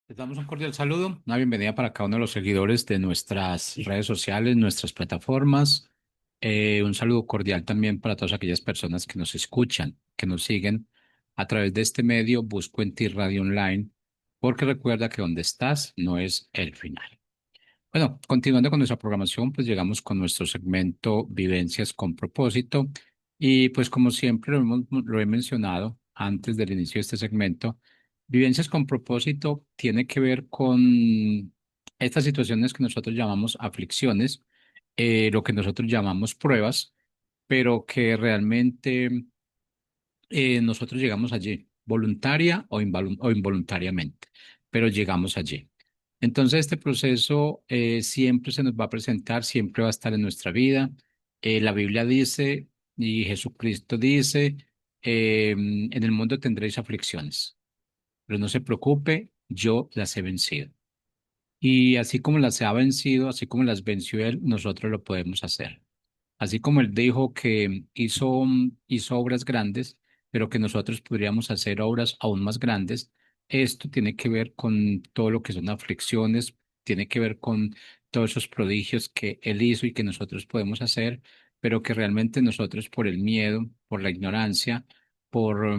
Les damos un cordial saludo, una bienvenida para cada uno de los seguidores de nuestras redes sociales, nuestras plataformas. Un saludo cordial también para todas aquellas personas que nos escuchan, que nos siguen a través de este medio. Busco en ti Radio Online, porque recuerda que donde estás no es el final. Bueno, continuando con nuestra programación, pues llegamos con nuestro segmento Vivencias con propósito. Y pues como siempre lo he mencionado antes del inicio de este segmento, Vivencias con propósito tiene que ver con estas situaciones que nosotros llamamos aflicciones, lo que nosotros llamamos pruebas, pero que realmente nosotros llegamos allí, voluntaria o involuntariamente, pero llegamos allí. Entonces, este proceso siempre se nos va a presentar, siempre va a estar en nuestra vida. La Biblia dice y Jesucristo dice, en el mundo tendréis aflicciones, pero no se preocupe, yo las he vencido. Y así como las ha vencido, así como las venció Él, nosotros lo podemos hacer. Así como Él dijo que hizo obras grandes, pero que nosotros podríamos hacer obras aún más grandes, esto tiene que ver con todo lo que son aflicciones, tiene que ver con todos esos prodigios que Él hizo y que nosotros podemos hacer, pero que realmente nosotros por el miedo, por la ignorancia, por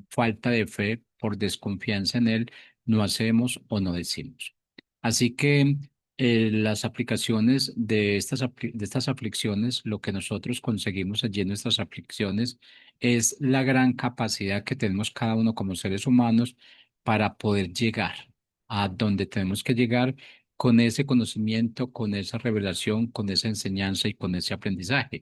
falta de fe, por desconfianza en Él, no hacemos o no decimos. Así que las aplicaciones de de estas aflicciones, lo que nosotros conseguimos allí en nuestras aflicciones es la gran capacidad que tenemos cada uno como seres humanos para poder llegar a donde tenemos que llegar con ese conocimiento, con esa revelación, con esa enseñanza y con ese aprendizaje,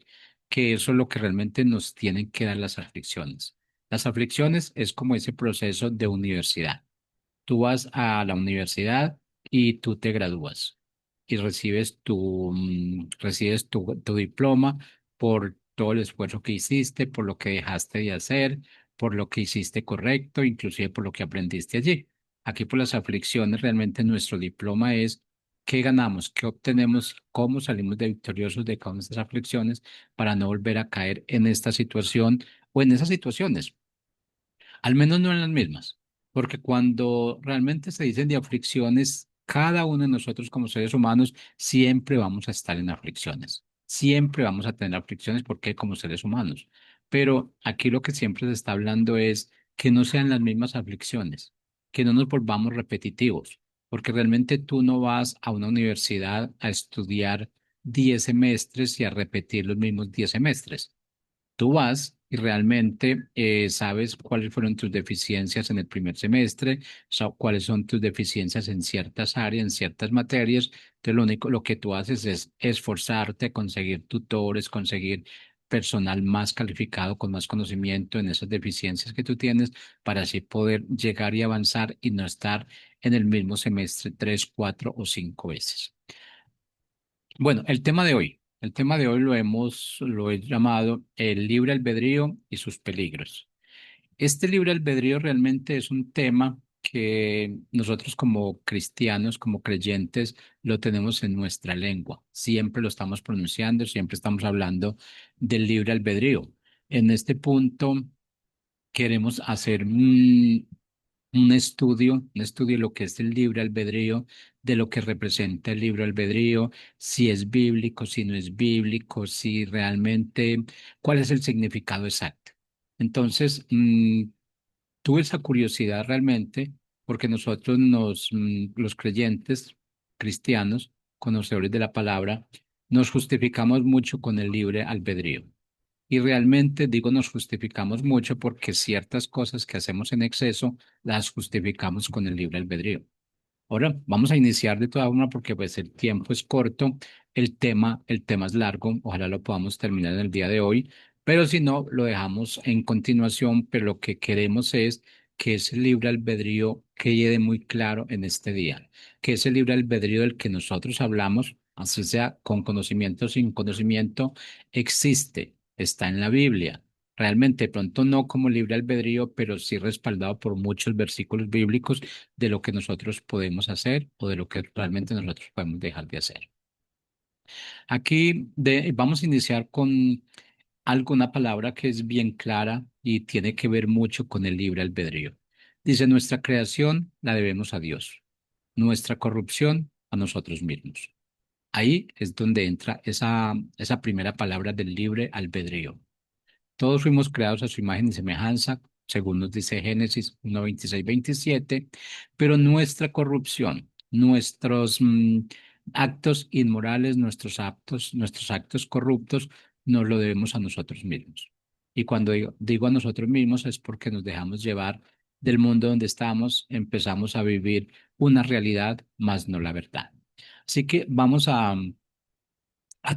que eso es lo que realmente nos tienen que dar las aflicciones. Las aflicciones es como ese proceso de universidad. Tú vas a la universidad y tú te gradúas y recibes tu diploma por todo el esfuerzo que hiciste, por lo que dejaste de hacer, por lo que hiciste correcto, inclusive por lo que aprendiste allí. Aquí por las aflicciones, realmente nuestro diploma es qué ganamos, qué obtenemos, cómo salimos de victoriosos de cada una de estas aflicciones para no volver a caer en esta situación o en esas situaciones. Al menos no en las mismas, porque cuando realmente se dicen de aflicciones, cada uno de nosotros como seres humanos siempre vamos a estar en aflicciones, siempre vamos a tener aflicciones porque como seres humanos. Pero aquí lo que siempre se está hablando es que no sean las mismas aflicciones, que no nos volvamos repetitivos, porque realmente tú no vas a una universidad a estudiar 10 semestres y a repetir los mismos 10 semestres. Tú vas y realmente sabes cuáles fueron tus deficiencias en el primer semestre, cuáles son tus deficiencias en ciertas áreas, en ciertas materias. Entonces, lo que tú haces es esforzarte, conseguir tutores, conseguir personal más calificado, con más conocimiento en esas deficiencias que tú tienes, para así poder llegar y avanzar y no estar en el mismo semestre 3, 4 o 5 veces. Bueno, el tema de hoy lo he llamado el libre albedrío y sus peligros. Este libre albedrío realmente es un tema que nosotros como cristianos, como creyentes, lo tenemos en nuestra lengua. Siempre lo estamos pronunciando, siempre estamos hablando del libre albedrío. En este punto queremos hacer un estudio de lo que es el libre albedrío, de lo que representa el libre albedrío, si es bíblico, si no es bíblico, si realmente, cuál es el significado exacto. Entonces, tuve esa curiosidad realmente porque los creyentes cristianos, conocedores de la palabra, nos justificamos mucho con el libre albedrío. Y realmente digo nos justificamos mucho porque ciertas cosas que hacemos en exceso las justificamos con el libre albedrío. Ahora vamos a iniciar de toda forma porque pues el tiempo es corto, el tema es largo, ojalá lo podamos terminar en el día de hoy, pero si no, lo dejamos en continuación, pero lo que queremos es que ese libre albedrío quede muy claro en este día, que ese libre albedrío del que nosotros hablamos, así sea con conocimiento o sin conocimiento, existe, está en la Biblia. Realmente, de pronto no como libre albedrío, pero sí respaldado por muchos versículos bíblicos de lo que nosotros podemos hacer o de lo que realmente nosotros podemos dejar de hacer. Vamos a iniciar con alguna palabra que es bien clara y tiene que ver mucho con el libre albedrío. Dice, nuestra creación la debemos a Dios, nuestra corrupción a nosotros mismos. Ahí es donde entra esa primera palabra del libre albedrío. Todos fuimos creados a su imagen y semejanza, según nos dice Génesis 1, 26, 27, pero nuestra corrupción, nuestros actos inmorales, nuestros actos corruptos, nos lo debemos a nosotros mismos. Y cuando digo a nosotros mismos es porque nos dejamos llevar del mundo donde estamos, empezamos a vivir una realidad, más no la verdad. Así que vamos a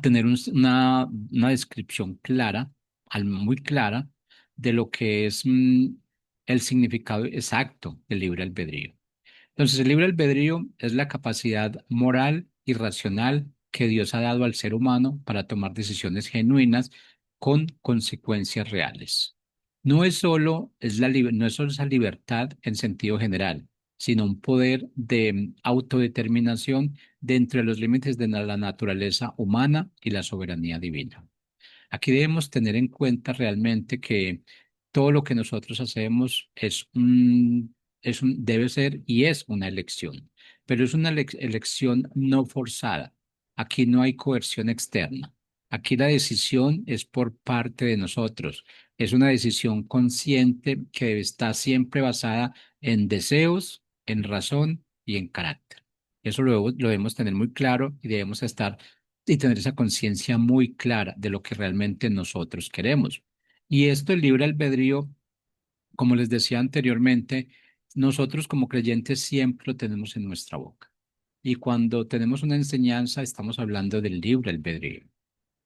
tener una descripción clara, muy clara, de lo que es el significado exacto del libre albedrío. Entonces, el libre albedrío es la capacidad moral y racional que Dios ha dado al ser humano para tomar decisiones genuinas con consecuencias reales. No es solo esa libertad en sentido general, sino un poder de autodeterminación dentro de los límites de la naturaleza humana y la soberanía divina. Aquí debemos tener en cuenta realmente que todo lo que nosotros hacemos debe ser y es una elección, pero es una elección no forzada. Aquí no hay coerción externa. Aquí la decisión es por parte de nosotros. Es una decisión consciente que está siempre basada en deseos, en razón y en carácter. Eso lo debemos tener muy claro y debemos estar y tener esa conciencia muy clara de lo que realmente nosotros queremos. Y esto, el libre albedrío, como les decía anteriormente, nosotros como creyentes siempre lo tenemos en nuestra boca. Y cuando tenemos una enseñanza, estamos hablando del libre albedrío.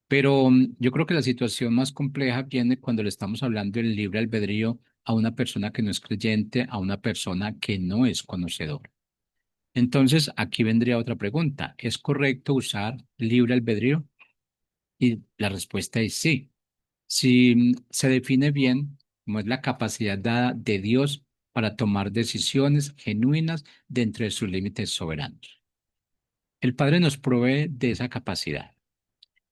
Pero yo creo que la situación más compleja viene cuando le estamos hablando del libre albedrío a una persona que no es creyente, a una persona que no es conocedora. Entonces, aquí vendría otra pregunta. ¿Es correcto usar libre albedrío? Y la respuesta es sí. Si se define bien, como es la capacidad dada de Dios para tomar decisiones genuinas dentro de sus límites soberanos. El Padre nos provee de esa capacidad.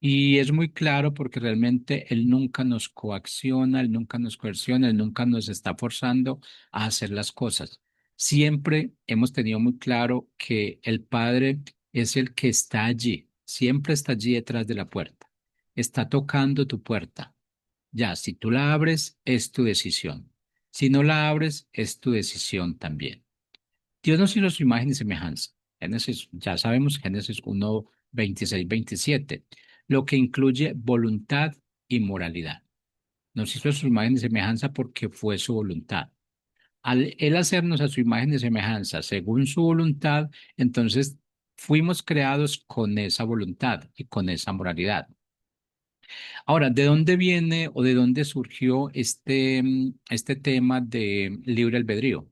Y es muy claro porque realmente Él nunca nos coacciona, Él nunca nos coerciona, Él nunca nos está forzando a hacer las cosas. Siempre hemos tenido muy claro que el Padre es el que está allí, siempre está allí detrás de la puerta, está tocando tu puerta. Ya, si tú la abres, es tu decisión. Si no la abres, es tu decisión también. Dios nos hizo su imagen y semejanza. Génesis, ya sabemos, Génesis 1, 26, 27, lo que incluye voluntad y moralidad. Nos hizo a su imagen y semejanza porque fue su voluntad. Al Él hacernos a su imagen y semejanza según su voluntad, entonces fuimos creados con esa voluntad y con esa moralidad. Ahora, ¿de dónde viene o de dónde surgió este tema de libre albedrío?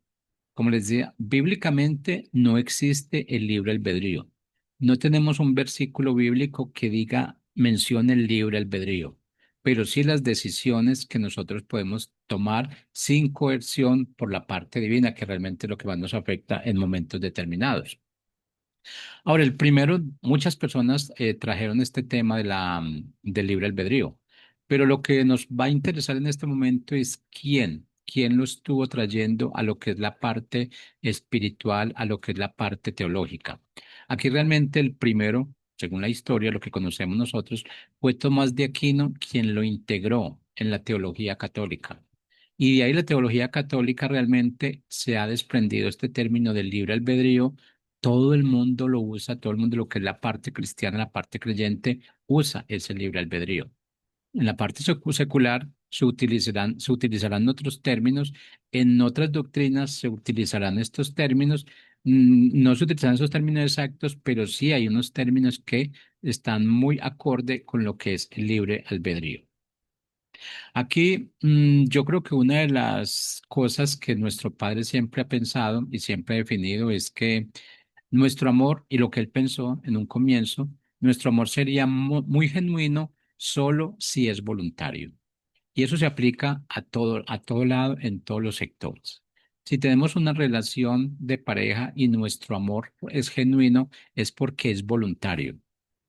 Como les decía, bíblicamente no existe el libre albedrío. No tenemos un versículo bíblico que diga, mencione el libre albedrío, pero sí las decisiones que nosotros podemos tomar sin coerción por la parte divina, que realmente es lo que más nos afecta en momentos determinados. Ahora, el primero, muchas personas trajeron este tema del libre albedrío, pero lo que nos va a interesar en este momento es quién lo estuvo trayendo a lo que es la parte espiritual, a lo que es la parte teológica. Aquí realmente el primero, según la historia, lo que conocemos nosotros, fue Tomás de Aquino quien lo integró en la teología católica. Y de ahí la teología católica realmente se ha desprendido este término del libre albedrío. Todo el mundo lo usa, todo el mundo lo que es la parte cristiana, la parte creyente, usa ese libre albedrío. En la parte secular se utilizarán otros términos, en otras doctrinas se utilizarán estos términos, no se utilizarán esos términos exactos, pero sí hay unos términos que están muy acorde con lo que es el libre albedrío. Aquí yo creo que una de las cosas que nuestro padre siempre ha pensado y siempre ha definido es que nuestro amor y lo que él pensó en un comienzo, nuestro amor sería muy genuino solo si es voluntario. Y eso se aplica a todo lado, en todos los sectores. Si tenemos una relación de pareja y nuestro amor es genuino, es porque es voluntario.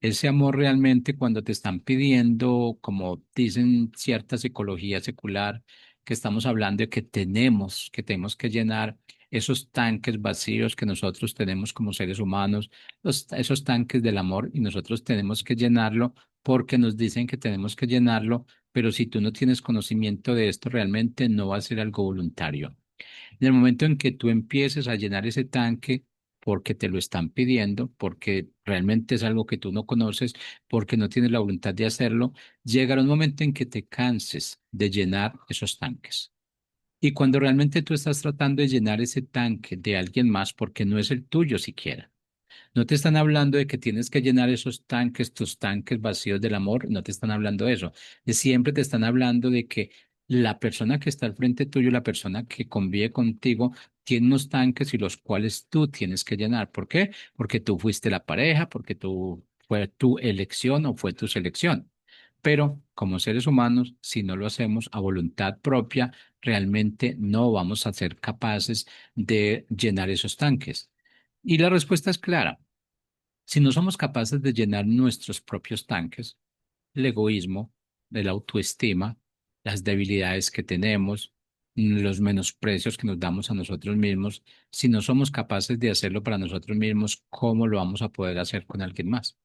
Ese amor realmente cuando te están pidiendo, como dicen cierta psicología secular, que estamos hablando de que tenemos que llenar esos tanques vacíos que nosotros tenemos como seres humanos, esos tanques del amor, y nosotros tenemos que llenarlo porque nos dicen que tenemos que llenarlo, pero si tú no tienes conocimiento de esto, realmente no va a ser algo voluntario. En el momento en que tú empieces a llenar ese tanque, porque te lo están pidiendo, porque realmente es algo que tú no conoces, porque no tienes la voluntad de hacerlo, llegará un momento en que te canses de llenar esos tanques. Y cuando realmente tú estás tratando de llenar ese tanque de alguien más, porque no es el tuyo siquiera, no te están hablando de que tienes que llenar esos tanques, tus tanques vacíos del amor, no te están hablando de eso. Siempre te están hablando de que la persona que está al frente tuyo, la persona que convive contigo, tiene unos tanques y los cuales tú tienes que llenar. ¿Por qué? Porque tú fuiste la pareja, porque tú fue tu elección o fue tu selección. Pero como seres humanos, si no lo hacemos a voluntad propia, realmente no vamos a ser capaces de llenar esos tanques. Y la respuesta es clara. Si no somos capaces de llenar nuestros propios tanques, el egoísmo, de la autoestima, las debilidades que tenemos, los menosprecios que nos damos a nosotros mismos, si no somos capaces de hacerlo para nosotros mismos, ¿cómo lo vamos a poder hacer con alguien más?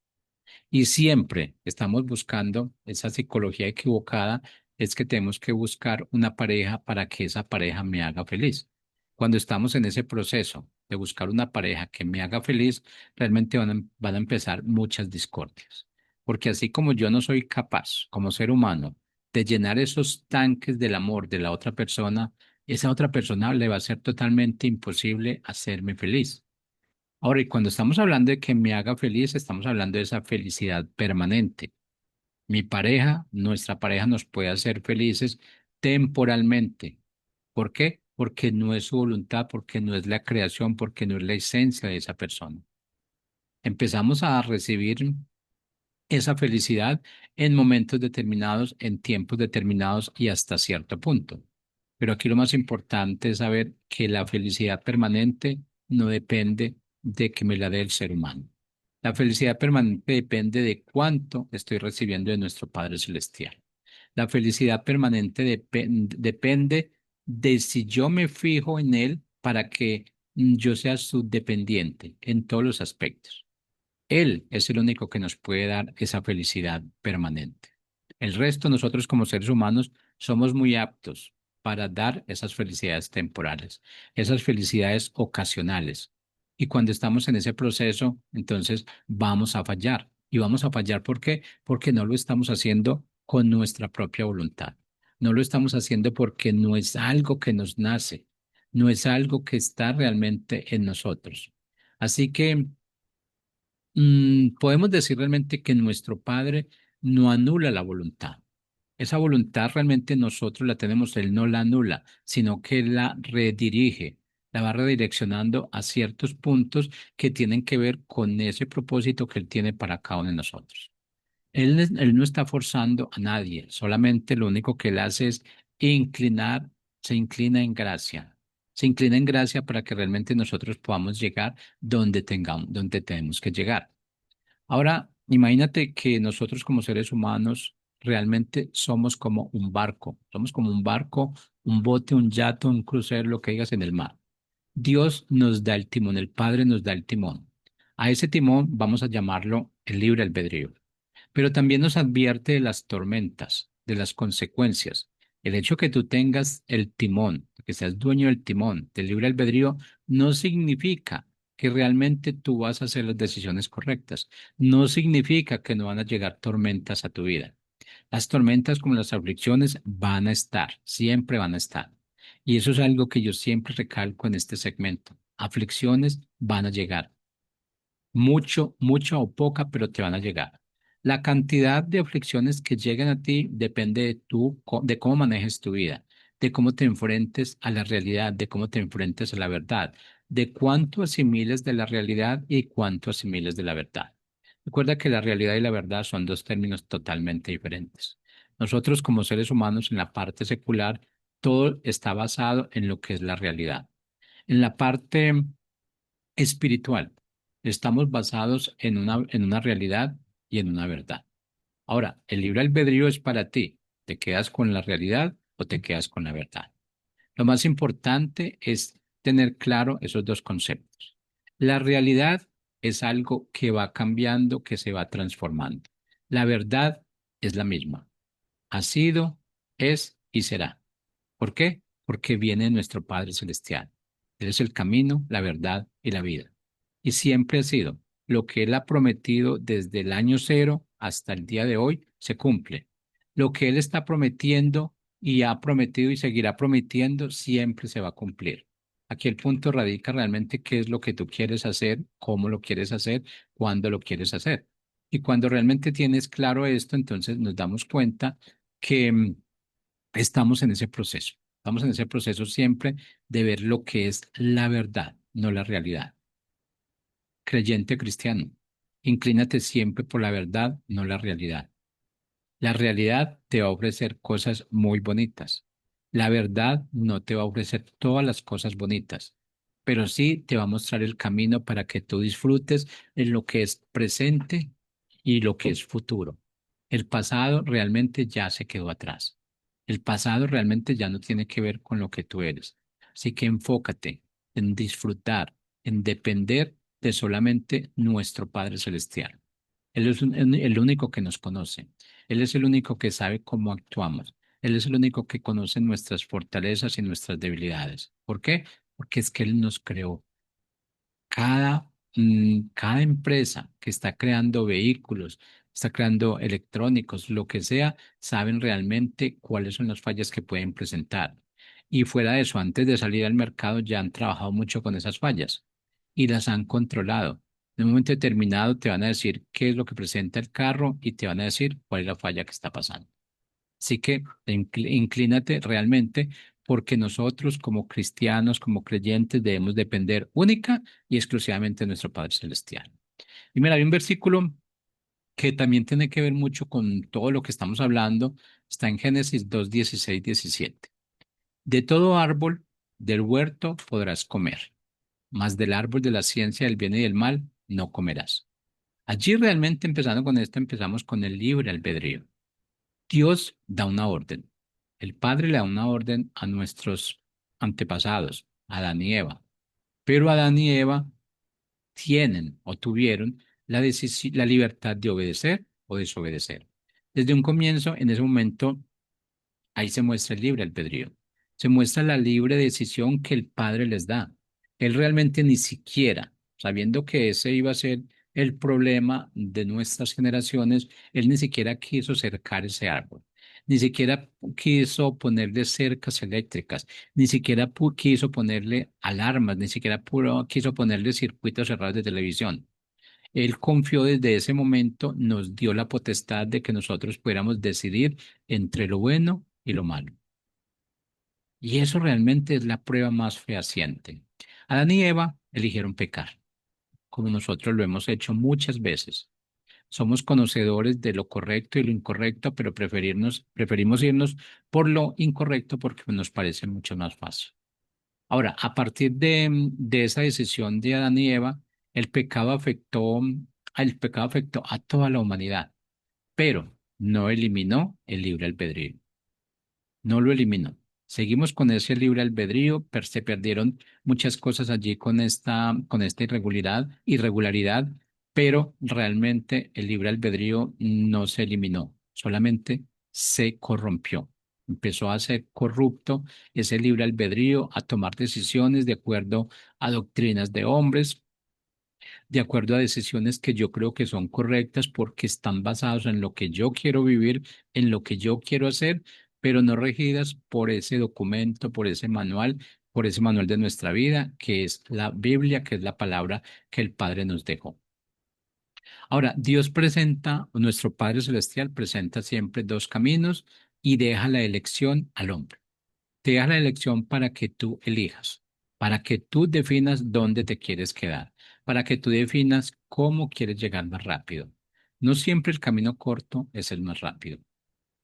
Y siempre estamos buscando esa psicología equivocada, es que tenemos que buscar una pareja para que esa pareja me haga feliz. Cuando estamos en ese proceso de buscar una pareja que me haga feliz, realmente van a empezar muchas discordias. Porque así como yo no soy capaz, como ser humano, de llenar esos tanques del amor de la otra persona, esa otra persona le va a ser totalmente imposible hacerme feliz. Ahora, y cuando estamos hablando de que me haga feliz, estamos hablando de esa felicidad permanente. Mi pareja, nuestra pareja nos puede hacer felices temporalmente. ¿Por qué? Porque no es su voluntad, porque no es la creación, porque no es la esencia de esa persona. Empezamos a recibir esa felicidad en momentos determinados, en tiempos determinados y hasta cierto punto. Pero aquí lo más importante es saber que la felicidad permanente no depende de que me la dé el ser humano. La felicidad permanente depende de cuánto estoy recibiendo de nuestro Padre Celestial. La felicidad permanente depende de si yo me fijo en Él para que yo sea su dependiente en todos los aspectos. Él es el único que nos puede dar esa felicidad permanente. El resto, nosotros como seres humanos, somos muy aptos para dar esas felicidades temporales, esas felicidades ocasionales. Y cuando estamos en ese proceso, entonces vamos a fallar. ¿Y vamos a fallar por qué? Porque no lo estamos haciendo con nuestra propia voluntad. No lo estamos haciendo porque no es algo que nos nace, no es algo que está realmente en nosotros. Así que podemos decir realmente que nuestro Padre no anula la voluntad. Esa voluntad realmente nosotros la tenemos, Él no la anula, sino que la redirige, la va redireccionando a ciertos puntos que tienen que ver con ese propósito que Él tiene para cada uno de nosotros. Él no está forzando a nadie, solamente lo único que Él hace es inclinar, se inclina en gracia. Se inclina en gracia para que realmente nosotros podamos llegar donde tengamos, donde tenemos que llegar. Ahora, imagínate que nosotros como seres humanos realmente somos como un barco, somos como un barco, un bote, un yate, un crucero, lo que digas en el mar. Dios nos da el timón, el Padre nos da el timón. A ese timón vamos a llamarlo el libre albedrío, pero también nos advierte de las tormentas, de las consecuencias. El hecho que tú tengas el timón, que seas dueño del timón, del libre albedrío, no significa que realmente tú vas a hacer las decisiones correctas. No significa que no van a llegar tormentas a tu vida. Las tormentas como las aflicciones van a estar, siempre van a estar. Y eso es algo que yo siempre recalco en este segmento. Aflicciones van a llegar mucho, mucha o poca, pero te van a llegar. La cantidad de aflicciones que lleguen a ti depende de tú, de cómo manejes tu vida, de cómo te enfrentes a la realidad, de cómo te enfrentes a la verdad, de cuánto asimiles de la realidad y cuánto asimiles de la verdad. Recuerda que la realidad y la verdad son dos términos totalmente diferentes. Nosotros como seres humanos en la parte secular, todo está basado en lo que es la realidad. En la parte espiritual. Estamos basados en una realidad y en una verdad. Ahora, el libre albedrío es para ti. ¿Te quedas con la realidad o te quedas con la verdad. Lo más importante es tener claro esos dos conceptos. La realidad es algo que va cambiando, que se va transformando. La verdad es la misma. Ha sido, es y será. ¿Por qué? Porque viene de nuestro Padre Celestial. Él es el camino, la verdad y la vida. Y siempre ha sido lo que Él ha prometido desde el año cero hasta el día de hoy, se cumple. Lo que Él está prometiendo y ha prometido y seguirá prometiendo, siempre se va a cumplir. Aquí el punto radica realmente qué es lo que tú quieres hacer, cómo lo quieres hacer, cuándo lo quieres hacer. Y cuando realmente tienes claro esto, entonces nos damos cuenta que estamos en ese proceso. Estamos en ese proceso siempre de ver lo que es la verdad, no la realidad. Creyente cristiano, inclínate siempre por la verdad, no la realidad. La realidad te va a ofrecer cosas muy bonitas. La verdad no te va a ofrecer todas las cosas bonitas, pero sí te va a mostrar el camino para que tú disfrutes en lo que es presente y lo que es futuro. El pasado realmente ya se quedó atrás. El pasado realmente ya no tiene que ver con lo que tú eres. Así que enfócate en disfrutar, en depender de solamente nuestro Padre Celestial. Él es el único que nos conoce. Él es el único que sabe cómo actuamos. Él es el único que conoce nuestras fortalezas y nuestras debilidades. ¿Por qué? Porque es que Él nos creó. Cada empresa que está creando vehículos, está creando electrónicos, lo que sea, saben realmente cuáles son las fallas que pueden presentar. Y fuera de eso, antes de salir al mercado ya han trabajado mucho con esas fallas y las han controlado. En un momento determinado te van a decir qué es lo que presenta el carro y te van a decir cuál es la falla que está pasando. Así que inclínate realmente porque nosotros como cristianos, como creyentes, debemos depender única y exclusivamente de nuestro Padre Celestial. Y mira, hay un versículo que también tiene que ver mucho con todo lo que estamos hablando. Está en Génesis 2, 16, 17. De todo árbol del huerto podrás comer, mas del árbol de la ciencia del bien y del mal no comerás. Allí realmente empezando con esto, empezamos con el libre albedrío. Dios da una orden. El Padre le da una orden a nuestros antepasados, Adán y Eva. Pero Adán y Eva tienen o tuvieron la libertad de obedecer o desobedecer. Desde un comienzo, en ese momento, ahí se muestra el libre albedrío. Se muestra la libre decisión que el Padre les da. Él realmente ni siquiera, sabiendo que ese iba a ser el problema de nuestras generaciones, él ni siquiera quiso cercar ese árbol. Ni siquiera quiso ponerle cercas eléctricas, ni siquiera quiso ponerle alarmas, ni siquiera quiso ponerle circuitos cerrados de televisión. Él confió desde ese momento, nos dio la potestad de que nosotros pudiéramos decidir entre lo bueno y lo malo. Y eso realmente es la prueba más fehaciente. Adán y Eva eligieron pecar, como nosotros lo hemos hecho muchas veces. Somos conocedores de lo correcto y lo incorrecto, pero preferimos irnos por lo incorrecto porque nos parece mucho más fácil. Ahora, a partir de esa decisión de Adán y Eva, el pecado afectó a toda la humanidad, pero no eliminó el libre albedrío. No lo eliminó. Seguimos con ese libre albedrío, se perdieron muchas cosas allí con esta irregularidad, pero realmente el libre albedrío no se eliminó, solamente se corrompió. Empezó a ser corrupto ese libre albedrío, a tomar decisiones de acuerdo a doctrinas de hombres, de acuerdo a decisiones que yo creo que son correctas porque están basadas en lo que yo quiero vivir, en lo que yo quiero hacer, pero no regidas por ese documento, por ese manual de nuestra vida, que es la Biblia, que es la palabra que el Padre nos dejó. Ahora, nuestro Padre Celestial presenta siempre dos caminos y deja la elección al hombre. Te deja la elección para que tú elijas, para que tú definas dónde te quieres quedar, para que tú definas cómo quieres llegar más rápido. No siempre el camino corto es el más rápido.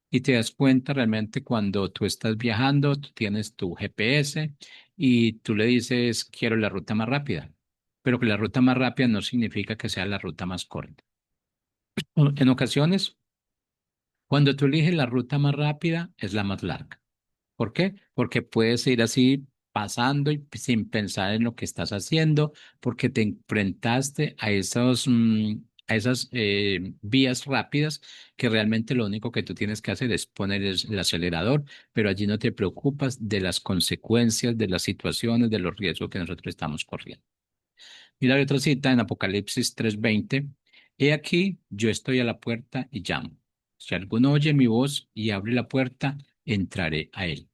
Y te das cuenta realmente cuando tú estás viajando, tú tienes tu GPS y tú le dices, quiero la ruta más rápida, pero que la ruta más rápida no significa que sea la ruta más corta. En ocasiones, cuando tú eliges la ruta más rápida, es la más larga. ¿Por qué? Porque puedes ir así pasando y sin pensar en lo que estás haciendo, porque te enfrentaste a a esas vías rápidas que realmente lo único que tú tienes que hacer es poner el acelerador, pero allí no te preocupas de las consecuencias, de las situaciones, de los riesgos que nosotros estamos corriendo. Mira, hay otra cita en Apocalipsis 3:20. He aquí, yo estoy a la puerta y llamo. Si alguno oye mi voz y abre la puerta, entraré a él.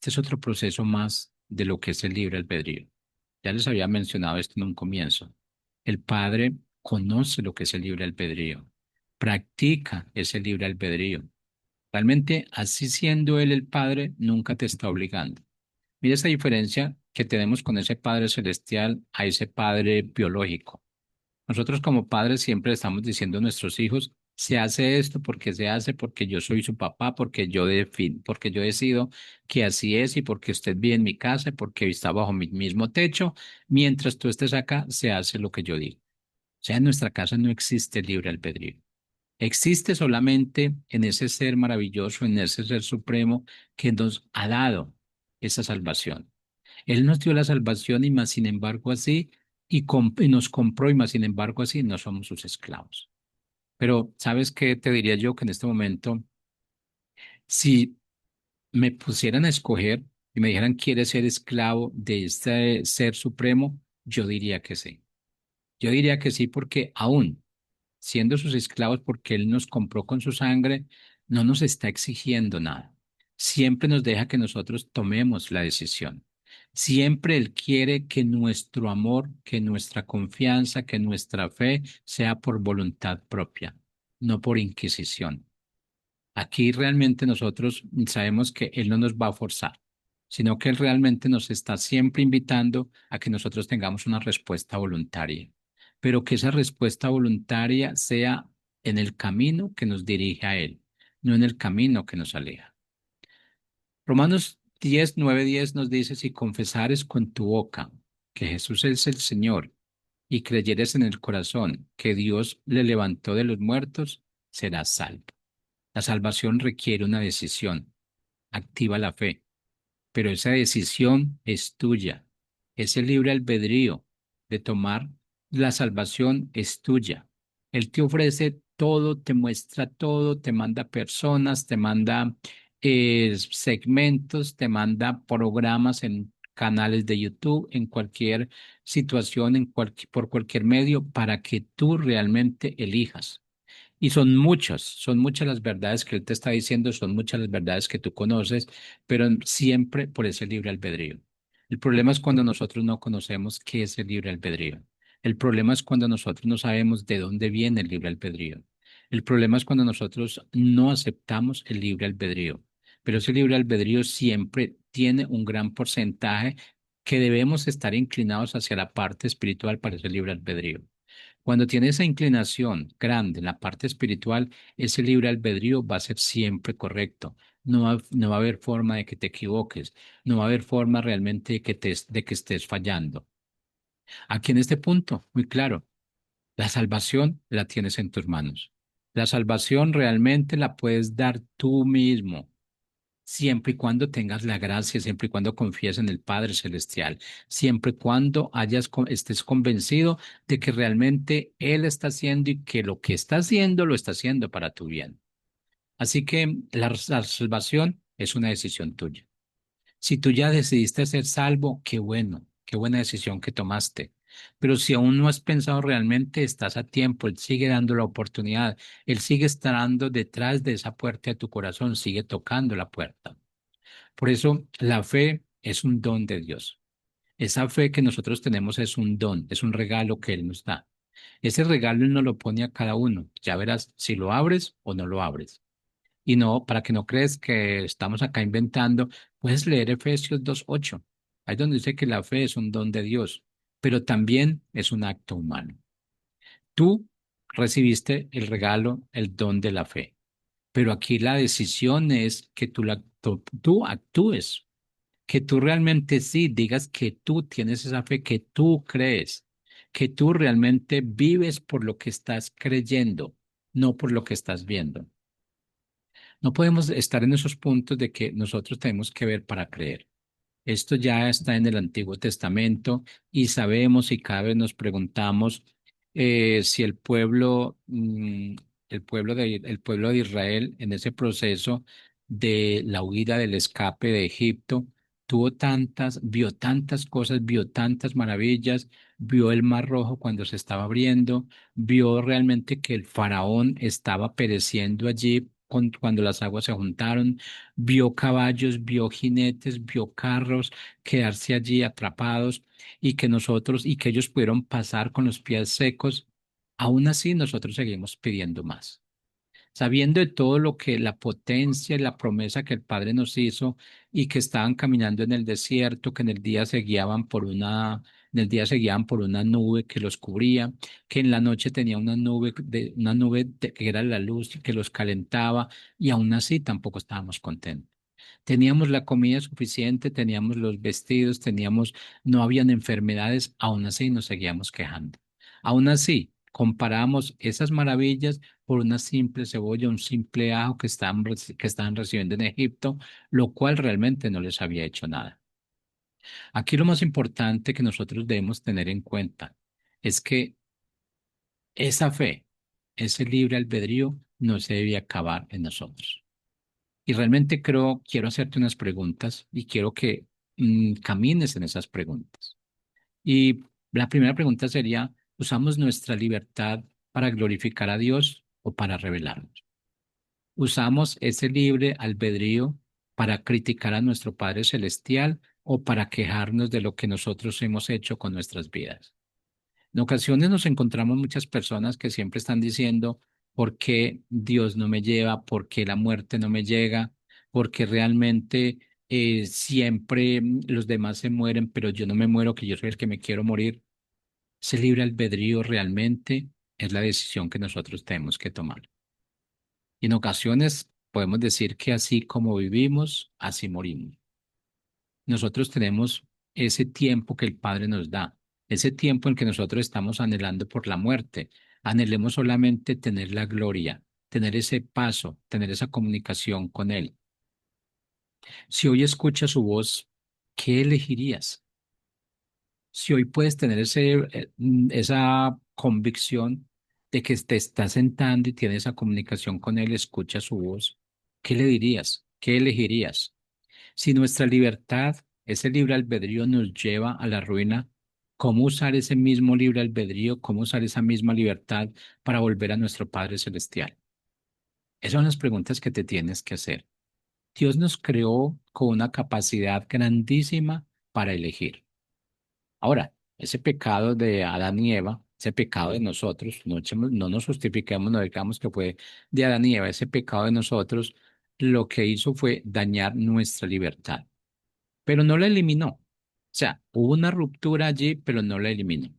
Este es otro proceso más de lo que es el libre albedrío. Ya les había mencionado esto en un comienzo. El Padre conoce lo que es el libre albedrío, practica ese libre albedrío. Realmente, así siendo Él el Padre, nunca te está obligando. Mira esa diferencia que tenemos con ese Padre celestial a ese Padre biológico. Nosotros como padres siempre estamos diciendo a nuestros hijos, se hace esto porque se hace, porque yo soy su papá, porque yo decido que así es y porque usted vive en mi casa, porque está bajo mi mismo techo, mientras tú estés acá, se hace lo que yo digo. O sea, en nuestra casa no existe libre albedrío. Existe solamente en ese ser maravilloso, en ese ser supremo que nos ha dado esa salvación. Él nos dio la salvación y más sin embargo así, y nos compró y más sin embargo así, no somos sus esclavos. Pero ¿sabes qué te diría yo? Que en este momento, si me pusieran a escoger y me dijeran, ¿quieres ser esclavo de este ser supremo? Yo diría que sí. Yo diría que sí porque aún siendo sus esclavos porque Él nos compró con su sangre, no nos está exigiendo nada. Siempre nos deja que nosotros tomemos la decisión. Siempre Él quiere que nuestro amor, que nuestra confianza, que nuestra fe sea por voluntad propia, no por inquisición. Aquí realmente nosotros sabemos que Él no nos va a forzar, sino que Él realmente nos está siempre invitando a que nosotros tengamos una respuesta voluntaria, pero que esa respuesta voluntaria sea en el camino que nos dirige a Él, no en el camino que nos aleja. Romanos 10:9-10 nos dice, si confesares con tu boca que Jesús es el Señor y creyeres en el corazón que Dios le levantó de los muertos, serás salvo. La salvación requiere una decisión. Activa la fe, pero esa decisión es tuya. Ese libre albedrío de tomar la salvación es tuya. Él te ofrece todo, te muestra todo, te manda personas, te manda segmentos, te manda programas en canales de YouTube, en cualquier situación, por cualquier medio, para que tú realmente elijas. Y son muchas las verdades que él te está diciendo, son muchas las verdades que tú conoces, pero siempre por ese libre albedrío. El problema es cuando nosotros no conocemos qué es el libre albedrío. El problema es cuando nosotros no sabemos de dónde viene el libre albedrío. El problema es cuando nosotros no aceptamos el libre albedrío. Pero ese libre albedrío siempre tiene un gran porcentaje que debemos estar inclinados hacia la parte espiritual para ese libre albedrío. Cuando tiene esa inclinación grande en la parte espiritual, ese libre albedrío va a ser siempre correcto. No va a haber forma de que te equivoques, no va a haber forma realmente de que estés fallando. Aquí en este punto, muy claro, la salvación la tienes en tus manos. La salvación realmente la puedes dar tú mismo siempre y cuando tengas la gracia, siempre y cuando confíes en el Padre Celestial, siempre y cuando estés convencido de que realmente Él está haciendo y que lo que está haciendo lo está haciendo para tu bien. Así que la salvación es una decisión tuya. Si tú ya decidiste ser salvo, qué bueno, qué buena decisión que tomaste. Pero si aún no has pensado realmente, estás a tiempo. Él sigue dando la oportunidad. Él sigue estando detrás de esa puerta de tu corazón, sigue tocando la puerta. Por eso la fe es un don de Dios. Esa fe que nosotros tenemos es un don, es un regalo que Él nos da. Ese regalo Él nos lo pone a cada uno. Ya verás si lo abres o no lo abres. Y no, para que no crees que estamos acá inventando, puedes leer Efesios 2:8. Ahí donde dice que la fe es un don de Dios, pero también es un acto humano. Tú recibiste el regalo, el don de la fe, pero aquí la decisión es que tú actúes, que tú realmente sí digas que tú tienes esa fe, que tú crees, que tú realmente vives por lo que estás creyendo, no por lo que estás viendo. No podemos estar en esos puntos de que nosotros tenemos que ver para creer. Esto ya está en el Antiguo Testamento y sabemos y cada vez nos preguntamos si el pueblo de Israel en ese proceso de la huida del escape de Egipto vio tantas cosas, vio tantas maravillas, vio el Mar Rojo cuando se estaba abriendo, vio realmente que el faraón estaba pereciendo allí cuando las aguas se juntaron, vio caballos, vio jinetes, vio carros quedarse allí atrapados y que ellos pudieron pasar con los pies secos. Aún así, nosotros seguimos pidiendo más. Sabiendo de todo lo que la potencia y la promesa que el Padre nos hizo y que estaban caminando en el desierto, que en el día se guiaban en el día se guiaban por una nube que los cubría, que en la noche tenía que era la luz que los calentaba y aún así tampoco estábamos contentos. Teníamos la comida suficiente, teníamos los vestidos, no habían enfermedades, aún así nos seguíamos quejando. Aún así, comparamos esas maravillas por una simple cebolla, un simple ajo que estaban recibiendo en Egipto, lo cual realmente no les había hecho nada. Aquí lo más importante que nosotros debemos tener en cuenta es que esa fe, ese libre albedrío, no se debe acabar en nosotros. Y realmente quiero hacerte unas preguntas y quiero que camines en esas preguntas. Y la primera pregunta sería, ¿usamos nuestra libertad para glorificar a Dios o para rebelarnos? ¿Usamos ese libre albedrío para criticar a nuestro Padre Celestial o para quejarnos de lo que nosotros hemos hecho con nuestras vidas? En ocasiones nos encontramos muchas personas que siempre están diciendo, ¿por qué Dios no me lleva? ¿Por qué la muerte no me llega? ¿Por qué realmente siempre los demás se mueren, pero yo no me muero, que yo soy el que me quiero morir? Ese libre albedrío realmente es la decisión que nosotros tenemos que tomar. Y en ocasiones podemos decir que así como vivimos, así morimos. Nosotros tenemos ese tiempo que el Padre nos da, ese tiempo en que nosotros estamos anhelando por la muerte. Anhelemos solamente tener la gloria, tener ese paso, tener esa comunicación con Él. Si hoy escuchas su voz, ¿qué elegirías? Si hoy puedes tener esa convicción de que te estás sentando y tienes esa comunicación con Él, escucha su voz, ¿qué le dirías? ¿Qué elegirías? Si nuestra libertad, ese libre albedrío nos lleva a la ruina, ¿cómo usar ese mismo libre albedrío, cómo usar esa misma libertad para volver a nuestro Padre Celestial? Esas son las preguntas que te tienes que hacer. Dios nos creó con una capacidad grandísima para elegir. Ahora, ese pecado de Adán y Eva, ese pecado de nosotros, no nos justifiquemos, no digamos que fue de Adán y Eva, ese pecado de nosotros, lo que hizo fue dañar nuestra libertad, pero no la eliminó. O sea, hubo una ruptura allí, pero no la eliminó.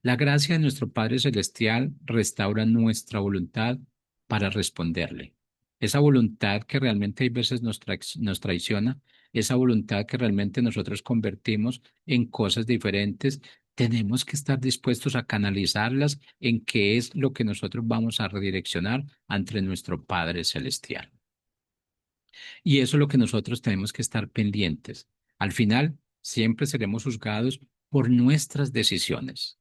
La gracia de nuestro Padre Celestial restaura nuestra voluntad para responderle. Esa voluntad que realmente hay veces nos traiciona, esa voluntad que realmente nosotros convertimos en cosas diferentes, tenemos que estar dispuestos a canalizarlas en qué es lo que nosotros vamos a redireccionar ante nuestro Padre Celestial. Y eso es lo que nosotros tenemos que estar pendientes. Al final, siempre seremos juzgados por nuestras decisiones.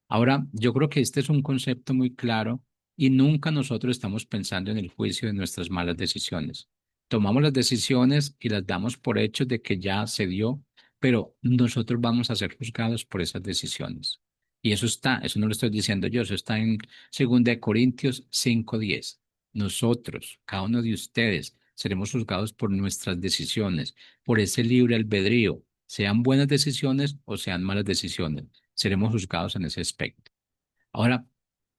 Ahora, yo creo que este es un concepto muy claro y nunca nosotros estamos pensando en el juicio de nuestras malas decisiones. Tomamos las decisiones y las damos por hechos de que ya se dio, pero nosotros vamos a ser juzgados por esas decisiones. Y eso no lo estoy diciendo yo, eso está en 2 Corintios 5:10. Nosotros, cada uno de ustedes, seremos juzgados por nuestras decisiones, por ese libre albedrío, sean buenas decisiones o sean malas decisiones, seremos juzgados en ese aspecto. Ahora,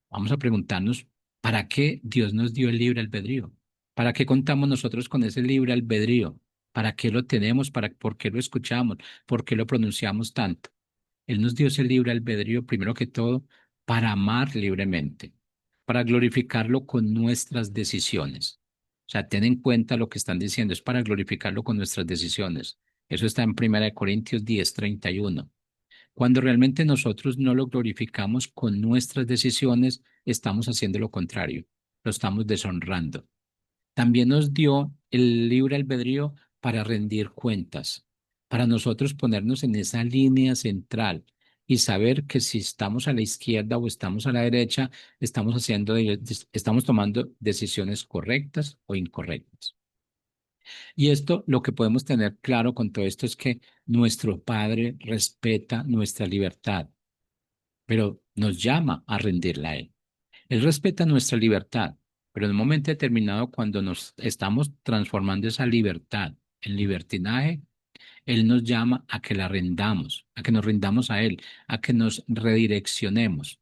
vamos a preguntarnos, ¿para qué Dios nos dio el libre albedrío? ¿Para qué contamos nosotros con ese libre albedrío? ¿Para qué lo tenemos? ¿Por qué lo escuchamos? ¿Por qué lo pronunciamos tanto? Él nos dio ese libre albedrío, primero que todo, para amar libremente, para glorificarlo con nuestras decisiones. O sea, ten en cuenta lo que están diciendo, es para glorificarlo con nuestras decisiones. Eso está en 1 Corintios 10:31. Cuando realmente nosotros no lo glorificamos con nuestras decisiones, estamos haciendo lo contrario, lo estamos deshonrando. También nos dio el libre albedrío para rendir cuentas, para nosotros ponernos en esa línea central y saber que si estamos a la izquierda o estamos a la derecha, estamos tomando decisiones correctas o incorrectas. Y esto, lo que podemos tener claro con todo esto es que nuestro Padre respeta nuestra libertad, pero nos llama a rendirla a Él. Él respeta nuestra libertad, pero en un momento determinado, cuando nos estamos transformando esa libertad en libertinaje, Él nos llama a que la rendamos, a que nos rindamos a Él, a que nos redireccionemos.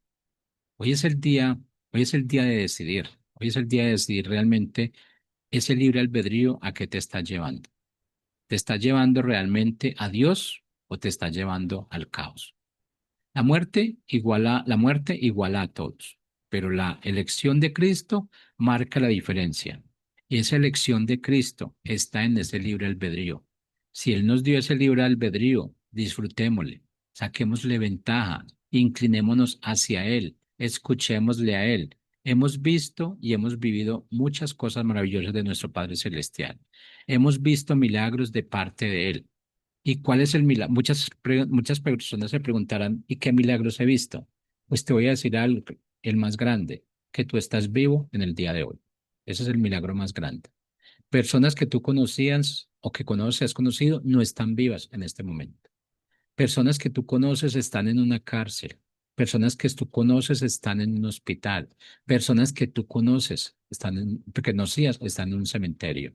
Hoy es el día, hoy es el día de decidir. Hoy es el día de decidir realmente ese libre albedrío a qué te está llevando. ¿Te está llevando realmente a Dios o te está llevando al caos? La muerte iguala a todos, pero la elección de Cristo marca la diferencia. Y esa elección de Cristo está en ese libre albedrío. Si Él nos dio ese libre albedrío, disfrutémosle, saquémosle ventaja, inclinémonos hacia Él, escuchémosle a Él. Hemos visto y hemos vivido muchas cosas maravillosas de nuestro Padre Celestial. Hemos visto milagros de parte de Él. ¿Y cuál es el milagro? Muchas personas se preguntarán, ¿y qué milagros he visto? Pues te voy a decir algo, el más grande, que tú estás vivo en el día de hoy. Ese es el milagro más grande. Personas que tú conocías o que conoces, has conocido, no están vivas en este momento. Personas que tú conoces están en una cárcel. Personas que tú conoces están en un hospital. Personas que tú conoces que conocías están en un cementerio.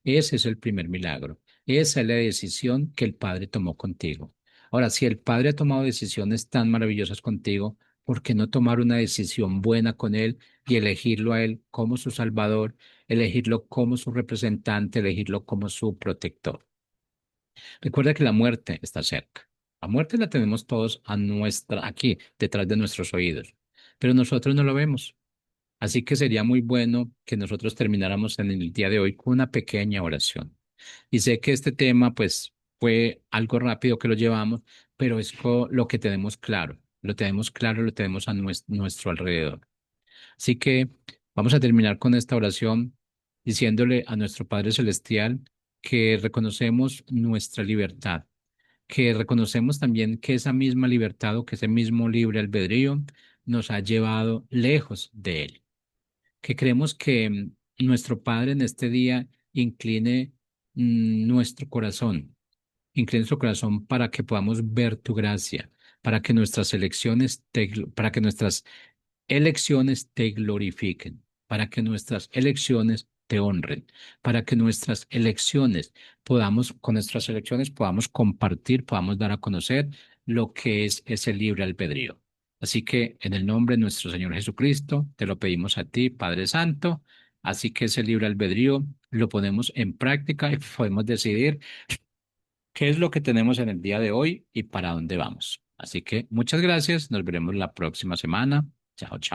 Ese es el primer milagro. Esa es la decisión que el Padre tomó contigo. Ahora, si el Padre ha tomado decisiones tan maravillosas contigo, ¿por qué no tomar una decisión buena con Él y elegirlo a Él como su Salvador, elegirlo como su representante, elegirlo como su protector? Recuerda que la muerte está cerca. La muerte la tenemos todos aquí, detrás de nuestros oídos, pero nosotros no lo vemos. Así que sería muy bueno que nosotros termináramos en el día de hoy con una pequeña oración. Y sé que este tema, pues, fue algo rápido que lo llevamos, pero es lo que tenemos claro. Lo tenemos claro, lo tenemos a nuestro alrededor. Así que vamos a terminar con esta oración diciéndole a nuestro Padre Celestial que reconocemos nuestra libertad, que reconocemos también que esa misma libertad o que ese mismo libre albedrío nos ha llevado lejos de Él, que creemos que nuestro Padre en este día incline nuestro corazón, incline nuestro corazón para que podamos ver tu gracia, para que nuestras elecciones te glorifiquen, para que nuestras elecciones te honren, para que con nuestras elecciones podamos compartir, podamos dar a conocer lo que es ese libre albedrío. Así que en el nombre de nuestro Señor Jesucristo, te lo pedimos a ti, Padre Santo. Así que ese libre albedrío lo ponemos en práctica y podemos decidir qué es lo que tenemos en el día de hoy y para dónde vamos. Así que muchas gracias. Nos veremos la próxima semana. Chao, chao.